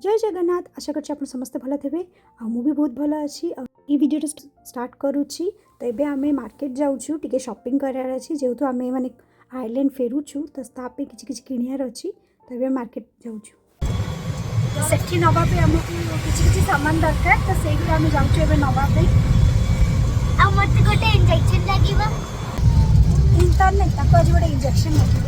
जय जगन्नाथ। आशा करछि आपण समस्त भल थे। मु भी बहुत भल अच्छी। ये वीडियो स्टार्ट करुच्ची। तो ये आम मार्केट जाऊँ टे शॉपिंग करार अच्छी जेहेतु आम मैंने आइलैंड फेरुचु तो ताप किसी किणार अच्छी। तो ये मार्केट जाऊँ सेठी नवापे आमको किसी सामान दरकार तो से आम जाऊँ नवापे। मत गोटे इंजेक्शन लगे इंटरनेट आज गोटे इंजेक्शन लगे।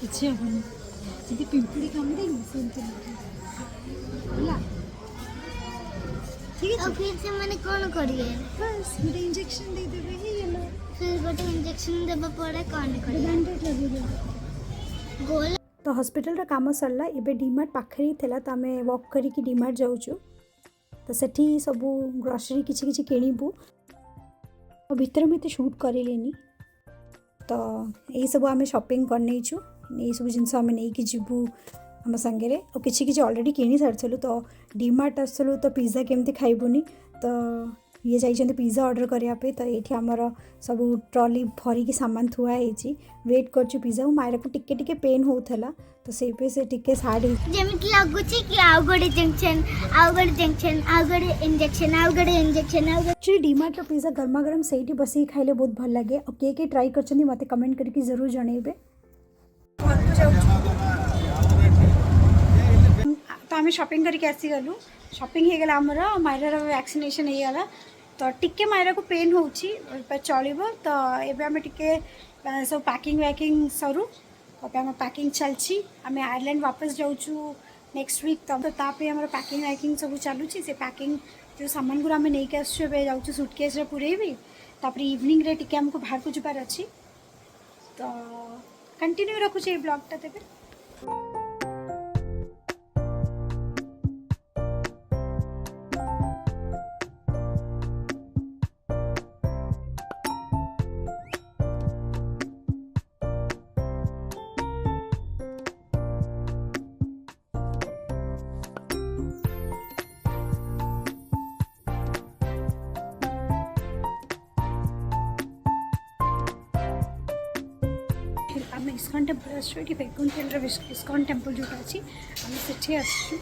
କିଛି ହେବନି ଯଦି ପିମ୍ପୁଡ଼ି କାମୁଡ଼େନି ସେମିତି ହେଲା ठीक है। फिर से मैंने कौन करिए बस गोटे इंजेक्शन दे देबे ହେଇଗଲା। फिर गोटे इंजेक्शन देबा पड़े कौन करिए बैंडेज लगे दे गोल। तो हॉस्पिटल रा काम सरला एबे डीमार्ट पाखरी थिला त हमें वॉक करिकी डीमार्ट जाउछु। तो सेठी सब ग्रोसरी किछि किछि किनिबु और भीतर में शूट करेलेनी। तो यही सब आम शॉपिंग करने ये सब जिनस आम नहीं जीवु आम सांगे और किसी किसी ऑलरेडी किनी सारी। तो डीमार्ट आसलु तो पिज्जा केमती खाइबुनी तो ये जाइए पिज्जा ऑर्डर करने। तो ये आमर सब ट्रॉली भरिकी सामान थुआ वेट कर पिज्जा मायर को टिके टिके पेन होता तो से टिके साइड जेमिति लागुची कि आउ गोटे जंक्शन आउ गोटे जंक्शन आउ गोटे इंजेक्शन आउ गोटे इंजेक्शन आउ एक्चुअली डीमार्ट पिज्जा गर्मा गर्म से बस खाइले बहुत भल लगे। और किए ट्राई कर मत कमेंट करके जरूर जनइबे। तो आम शॉपिंग करके आसीगलु शॉपिंग हो गला आमर मायरार वैक्सीनेशन हो गला। तो टिके मायरा को पेन हो चलो। तो ये आम टिके सब पैकिंग वैकिंग सरू आम पैकिंग चलची आम आयरलैंड वापस जाऊँ नेक्स्ट वीक। तो तापे आम पैकिंग वैकिंग सब चलुची से पैकिंग जो सामान गुरा आम नहीं आसुँ सुटकेस पुरेबी तापर इवनिंग रे टिके आमको बाहर को जबार अच्छी। तो कंटिन्यू रखुचे ब्लॉगटा तेरे। आम इस्कन टेम्पल आसु ये बैकुंठेल इस्कन टेम्पल जोटा अच्छी आम से आसु।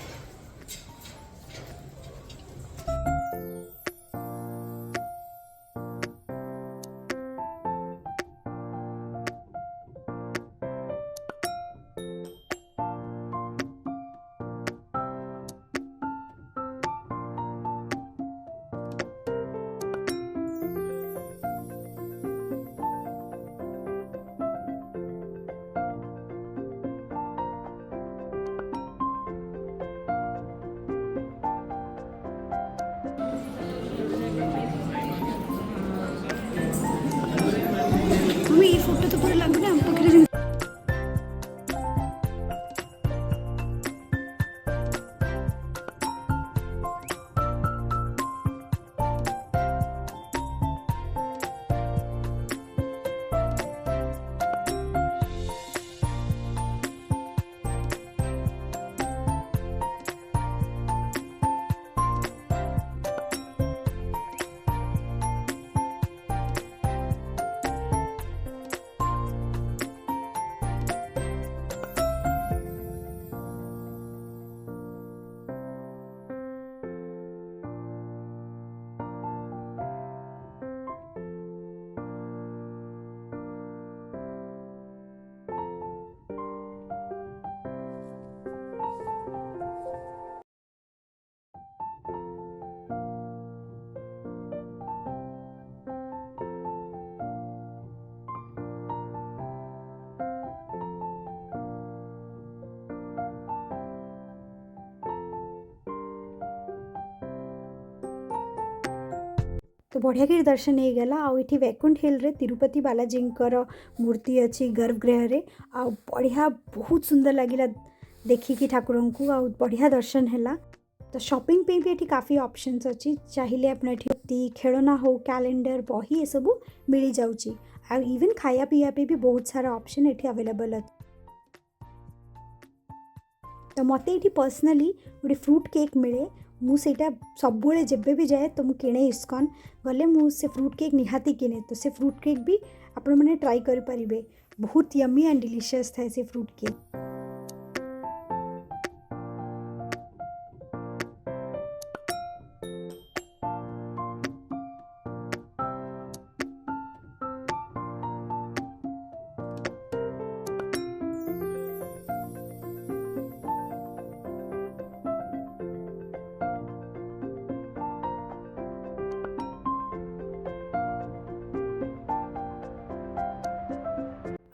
ये फोटो तो पूरा लगना हम पाखे तो बढ़िया कि दर्शन हो गला। आउ एठी वैकुंठ हिल रे तिरुपति बालाजींकर मूर्ति अच्छी गर्भगृह रे। आ बढ़िया बहुत सुंदर लगिला देखिकी ठाकुर को। आ बढ़िया दर्शन है। तो शॉपिंग पे भी एठी काफ़ी ऑप्शंस अच्छी। चाहिए अपना एठी खेलना हो कैलेंडर बही ये सब मिल जाऊँगी। आ इवन खाया पीया पे भी बहुत सारा ऑप्शन एठी अवेलेबल अच्छी। तो मत ये पर्सनाली गोटे फ्रूट केक मिले। मुझे सब जब भी जाए तो मुझे किणे इस्कन गले मुझे फ्रूट केक निहाती किने। तो से फ्रूट केक भी आपण मैंने ट्राई करें। बहुत यमी एंड डिलीशियस था से फ्रूट केक।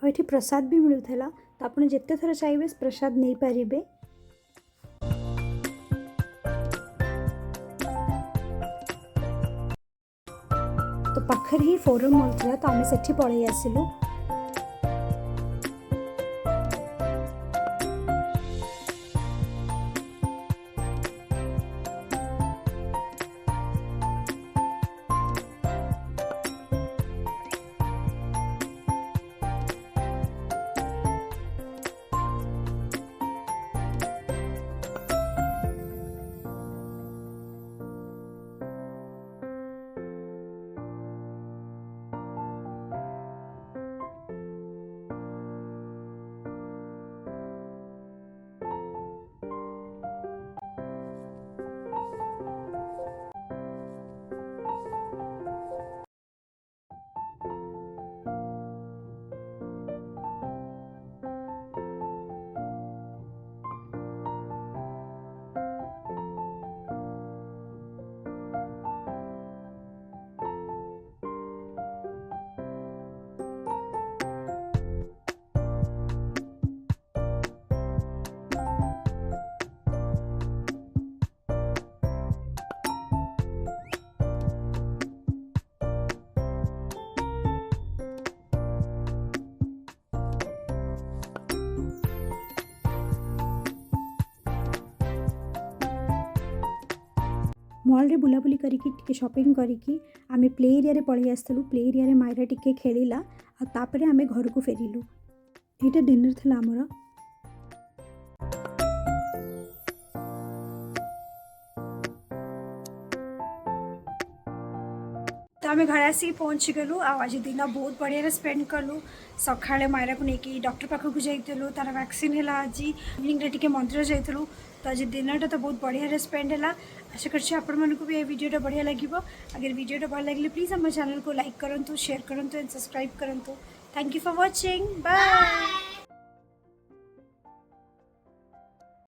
और ये प्रसाद भी मिलूला। तो आप जिते थर चाहिए प्रसाद नहीं पारे। तो पाखर ही फोरम मॉल था। तो आम से पलि आसिलु। मॉल रे बुलाबुली करिकी शॉपिंग करिकी आमे प्ले एरिया रे पळि आस्तलु। प्ले एरिया रे मायरा टिके खेलिला। आ तापरे आमे घर को फेरिलु। एटा डिनर थला हमर। तो आम घर आसिक पहुँची गलु। आज दिन बहुत बढ़िया स्पेंड कलु। सकाଳେ मायरा को लेकिन डॉक्टर पाखक जाइलु। तार वैक्सीन है। आज इवनिंग रे टिके मंदिर जाइलु। तो आज दिनटा तो बहुत बढ़िया स्पेंड है। आशा करछि आपण मानकु भी ये वीडियोटा बढ़िया लगिवो। अगर वीडियोटा भल लगे प्लीज हम चैनल को लाइक करंतु, शेयर करंतु एंड सब्सक्राइब करंतु। Thank you for watching. Bye.